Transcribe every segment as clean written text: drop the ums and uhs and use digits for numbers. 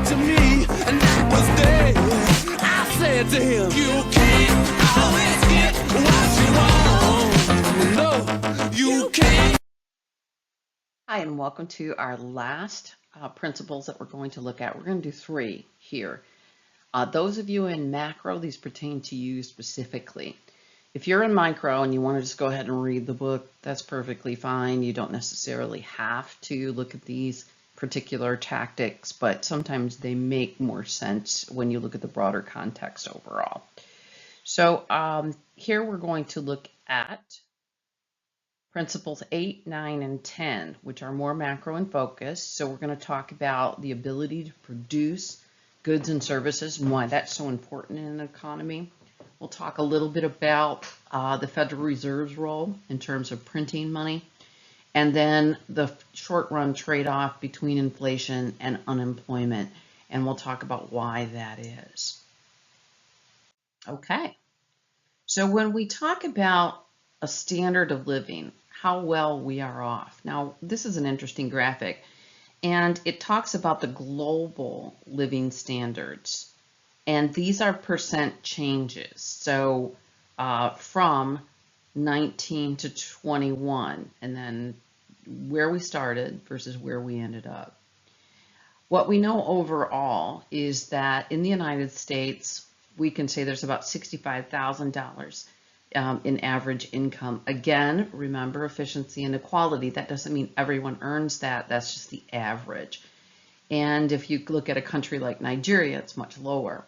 to me, and that was then. I said to him, you can't always get what you want. No, you can't. Hi, and welcome to our last principles that we're going to look at. We're going to do 3 here. Those of you in macro, these pertain to you specifically. If you're in micro and you want to just go ahead and read the book, that's perfectly fine. You don't necessarily have to look at these particular tactics, but sometimes they make more sense when you look at the broader context overall. So here we're going to look at principles 8, 9, and 10, which are more macro in focus. So we're going to talk about the ability to produce goods and services and why that's so important in an economy. We'll talk a little bit about the Federal Reserve's role in terms of printing money, and then the short-run trade-off between inflation and unemployment, and we'll talk about why that is. Okay, so when we talk about a standard of living, how well we are off. Now, this is an interesting graphic, and it talks about the global living standards. And these are percent changes. So from 19 to 21, and then where we started versus where we ended up. What we know overall is that in the United States, we can say there's about $65,000 in average income. Again, remember efficiency and equality. That doesn't mean everyone earns that. That's just the average. And if you look at a country like Nigeria, it's much lower.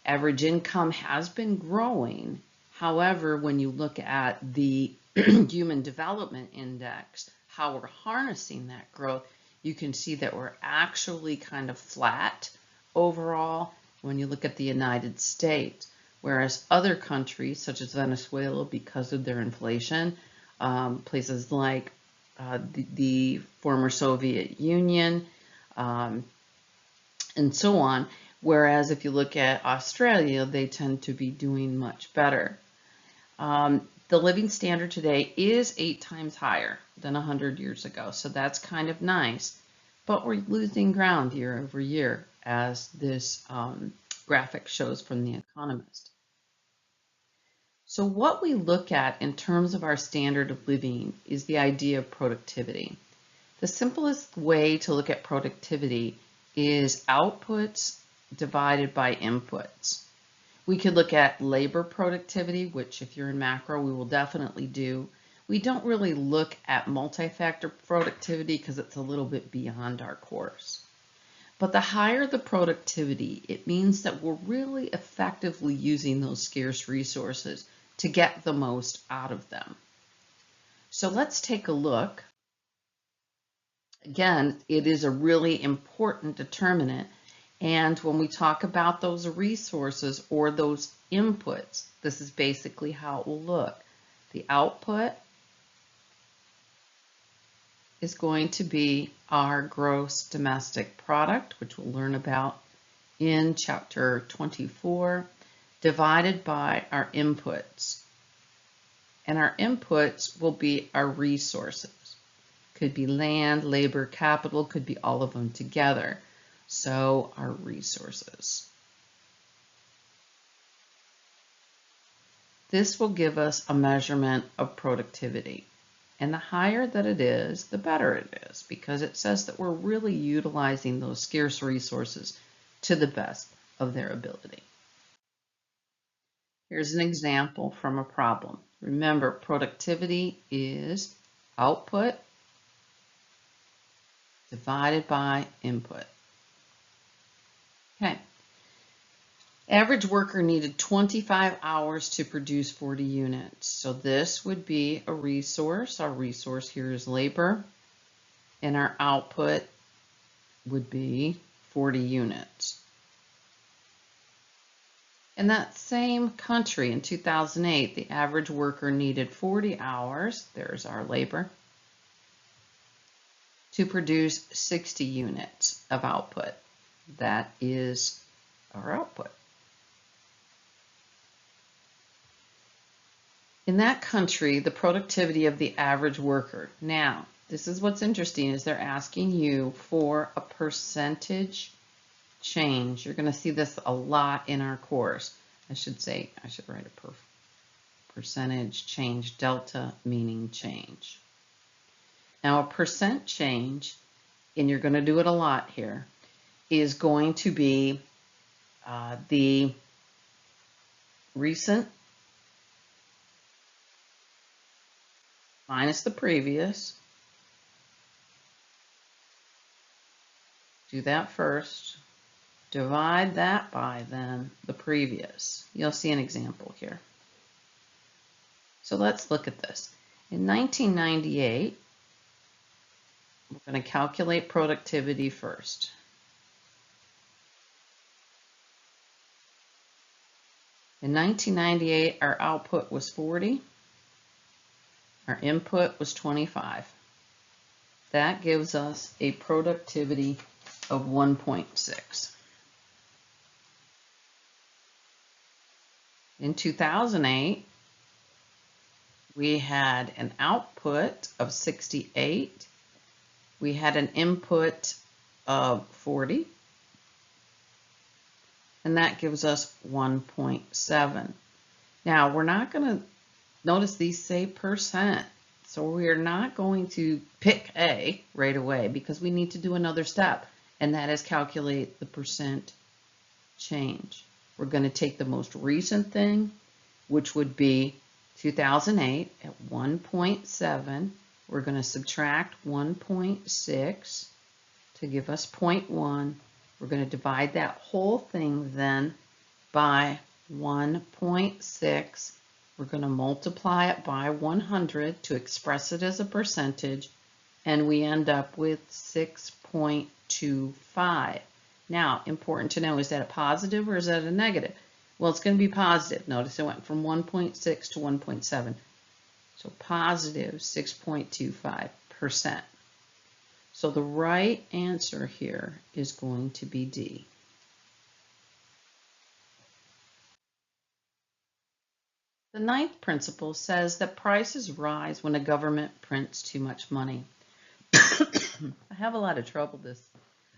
Average income has been growing. However, when you look at the Human Development Index, how we're harnessing that growth, you can see that we're actually kind of flat overall when you look at the United States. Whereas other countries, such as Venezuela, because of their inflation, places like the former Soviet Union, and so on. Whereas if you look at Australia, they tend to be doing much better. The living standard today is 8 times higher than 100 years ago, so that's kind of nice. But we're losing ground year over year, as this graphic shows from The Economist. So what we look at in terms of our standard of living is the idea of productivity. The simplest way to look at productivity is outputs divided by inputs. We could look at labor productivity, which if you're in macro, we will definitely do. We don't really look at multi-factor productivity because it's a little bit beyond our course. But the higher the productivity, it means that we're really effectively using those scarce resources to get the most out of them. So let's take a look. Again, it is a really important determinant. And when we talk about those resources or those inputs, this is basically how it will look. The output is going to be our gross domestic product, which we'll learn about in chapter 24, divided by our inputs. And our inputs will be our resources. Could be land, labor, capital, could be all of them together. So our resources. This will give us a measurement of productivity. And the higher that it is, the better it is, because it says that we're really utilizing those scarce resources to the best of their ability. Here's an example from a problem. Remember, productivity is output divided by input. Okay. Average worker needed 25 hours to produce 40 units. So this would be a resource. Our resource here is labor, and our output would be 40 units. In that same country in 2008, the average worker needed 40 hours, there's our labor, to produce 60 units of output. That is our output. In that country, the productivity of the average worker. Now, this is what's interesting, is they're asking you for a percentage change. You're going to see this a lot in our course. I should write a percentage change, delta meaning change. Now a percent change, and you're going to do it a lot here, is going to be the recent minus the previous. Do that first. Divide that by then the previous. You'll see an example here. So let's look at this. In 1998, we're going to calculate productivity first. In 1998, our output was 40. Our input was 25. That gives us a productivity of 1.6. In 2008, we had an output of 68. We had an input of 40. And that gives us 1.7. Now, we're not going to, notice these say percent. So we're not going to pick A right away because we need to do another step. And that is calculate the percent change. We're going to take the most recent thing, which would be 2008 at 1.7. We're going to subtract 1.6 to give us 0.1. We're going to divide that whole thing then by 1.6. We're going to multiply it by 100 to express it as a percentage, and we end up with 6.25. Now, important to know, is that a positive or is that a negative? Well, it's going to be positive. Notice it went from 1.6 to 1.7. So positive 6.25%. So the right answer here is going to be D. The ninth principle says that prices rise when a government prints too much money. I have a lot of trouble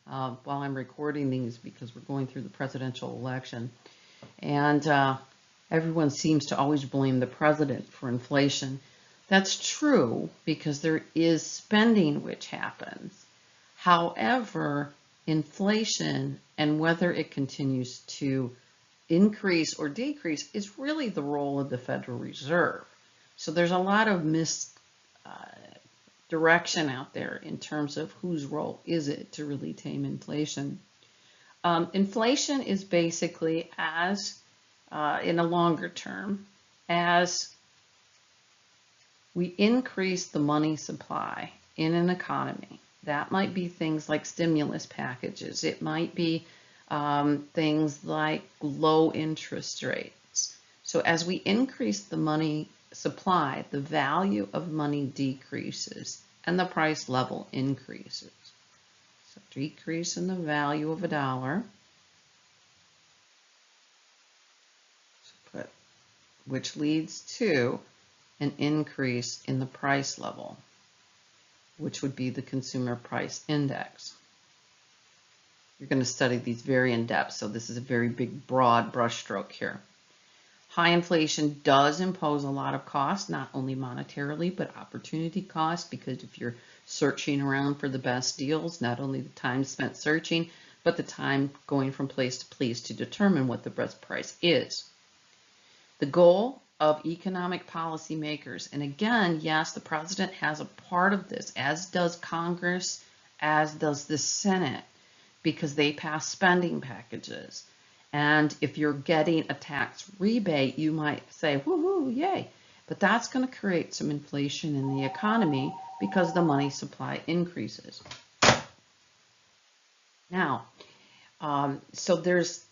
while I'm recording these because we're going through the presidential election. And everyone seems to always blame the president for inflation. That's true because there is spending which happens. However, inflation and whether it continues to increase or decrease is really the role of the Federal Reserve. So there's a lot of misdirection out there in terms of whose role is it to really tame inflation. Inflation is basically as, in a longer term, as we increase the money supply in an economy. That might be things like stimulus packages. It might be things like low interest rates. So as we increase the money supply, the value of money decreases and the price level increases. So decrease in the value of $1. Which leads to an increase in the price level, which would be the consumer price index. You're going to study these very in depth, so this is a very big, broad brushstroke here. High inflation does impose a lot of cost, not only monetarily, but opportunity cost, because if you're searching around for the best deals, not only the time spent searching, but the time going from place to place to determine what the best price is. The goal of economic policy makers, and again, yes, the president has a part of this, as does Congress, as does the Senate, because they pass spending packages. And if you're getting a tax rebate, you might say, woohoo, yay. But that's going to create some inflation in the economy because the money supply increases. Now, so there's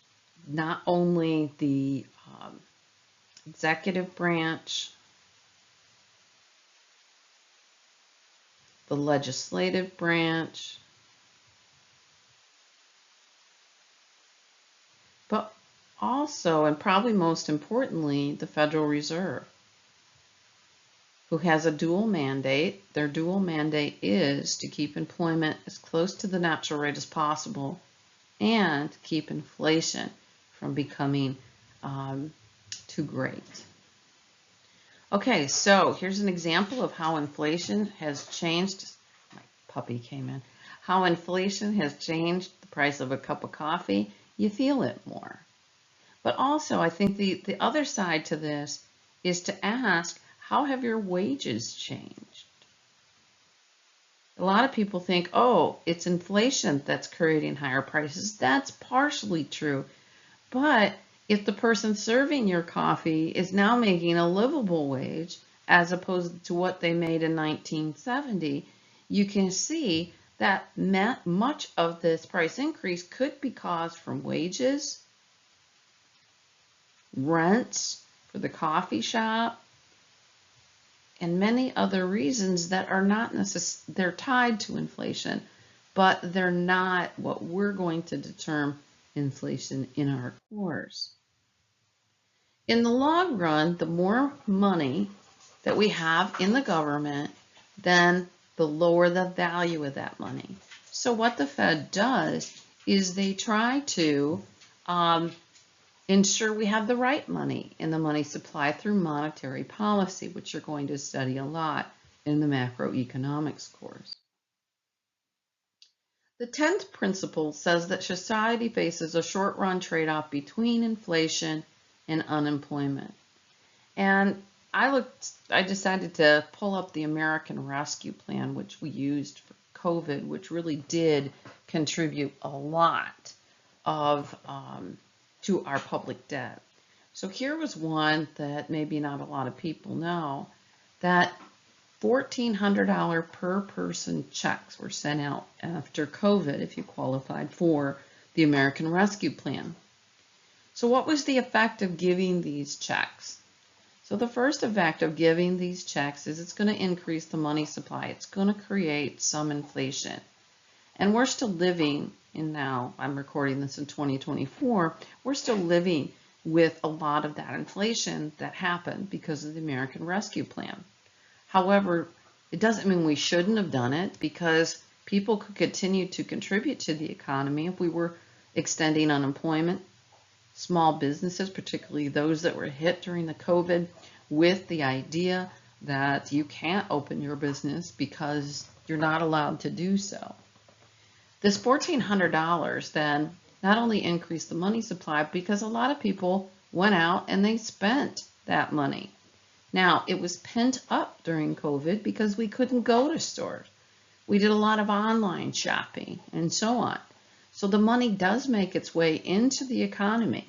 not only the executive branch, the legislative branch, but also, and probably most importantly, the Federal Reserve, who has a dual mandate. Their dual mandate is to keep employment as close to the natural rate as possible and keep inflation from becoming too great. Okay, so here's an example of how inflation has changed. My puppy came in. How inflation has changed the price of a cup of coffee. You feel it more. But also, I think the other side to this is to ask, how have your wages changed? A lot of people think, oh, it's inflation that's creating higher prices. That's partially true. But if the person serving your coffee is now making a livable wage as opposed to what they made in 1970, you can see that much of this price increase could be caused from wages, rents for the coffee shop, and many other reasons that are not necessarily, they're tied to inflation, but they're not what we're going to determine inflation in our course. In the long run, the more money that we have in the government, then the lower the value of that money. So what the Fed does is they try to ensure we have the right money in the money supply through monetary policy, which you're going to study a lot in the macroeconomics course. The 10th principle says that society faces a short-run trade-off between inflation and unemployment. And I decided to pull up the American Rescue Plan, which we used for COVID, which really did contribute a lot of to our public debt. So here was one that maybe not a lot of people know, that $1,400 per person checks were sent out after COVID if you qualified for the American Rescue Plan. So what was the effect of giving these checks? So the first effect of giving these checks is it's going to increase the money supply. It's going to create some inflation. And we're still living in now, I'm recording this in 2024, we're still living with a lot of that inflation that happened because of the American Rescue Plan. However, it doesn't mean we shouldn't have done it, because people could continue to contribute to the economy if we were extending unemployment. Small businesses, particularly those that were hit during the COVID, with the idea that you can't open your business because you're not allowed to do so. This $1,400 then not only increased the money supply, because a lot of people went out and they spent that money. Now, it was pent up during COVID because we couldn't go to stores. We did a lot of online shopping and so on. So the money does make its way into the economy.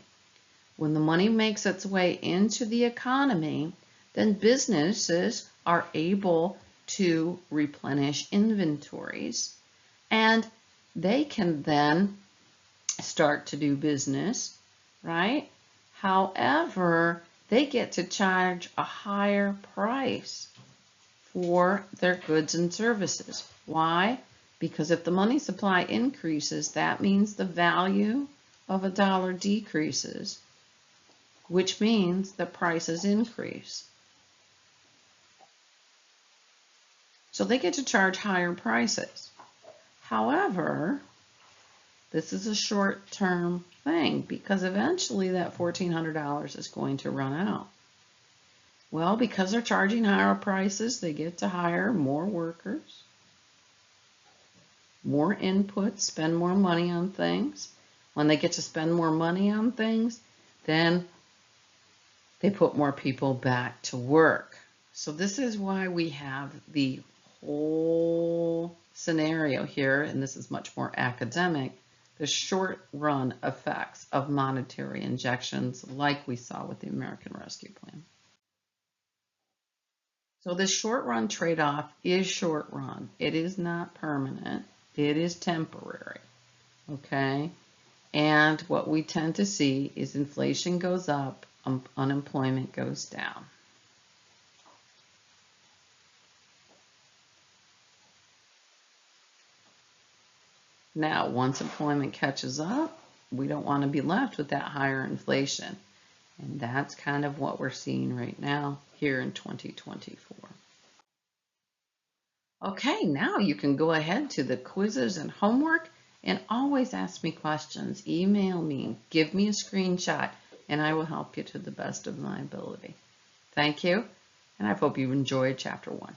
When the money makes its way into the economy, then businesses are able to replenish inventories, and they can then start to do business, right? However, they get to charge a higher price for their goods and services. Why? Because if the money supply increases, that means the value of a dollar decreases, which means the prices increase. So they get to charge higher prices. However, this is a short-term thing, because eventually that $1,400 is going to run out. Well, because they're charging higher prices, they get to hire more workers, more inputs, spend more money on things. When they get to spend more money on things, then they put more people back to work. So this is why we have the whole scenario here, and this is much more academic, the short-run effects of monetary injections like we saw with the American Rescue Plan. So this short-run trade-off is short-run. It is not permanent. It is temporary, okay? And what we tend to see is inflation goes up, unemployment goes down. Now, once employment catches up, we don't want to be left with that higher inflation. And that's kind of what we're seeing right now here in 2024. Okay, now you can go ahead to the quizzes and homework, And always ask me questions. Email me. Give me a screenshot, and I will help you to the best of my ability. Thank you, and I hope you enjoyed Chapter 1.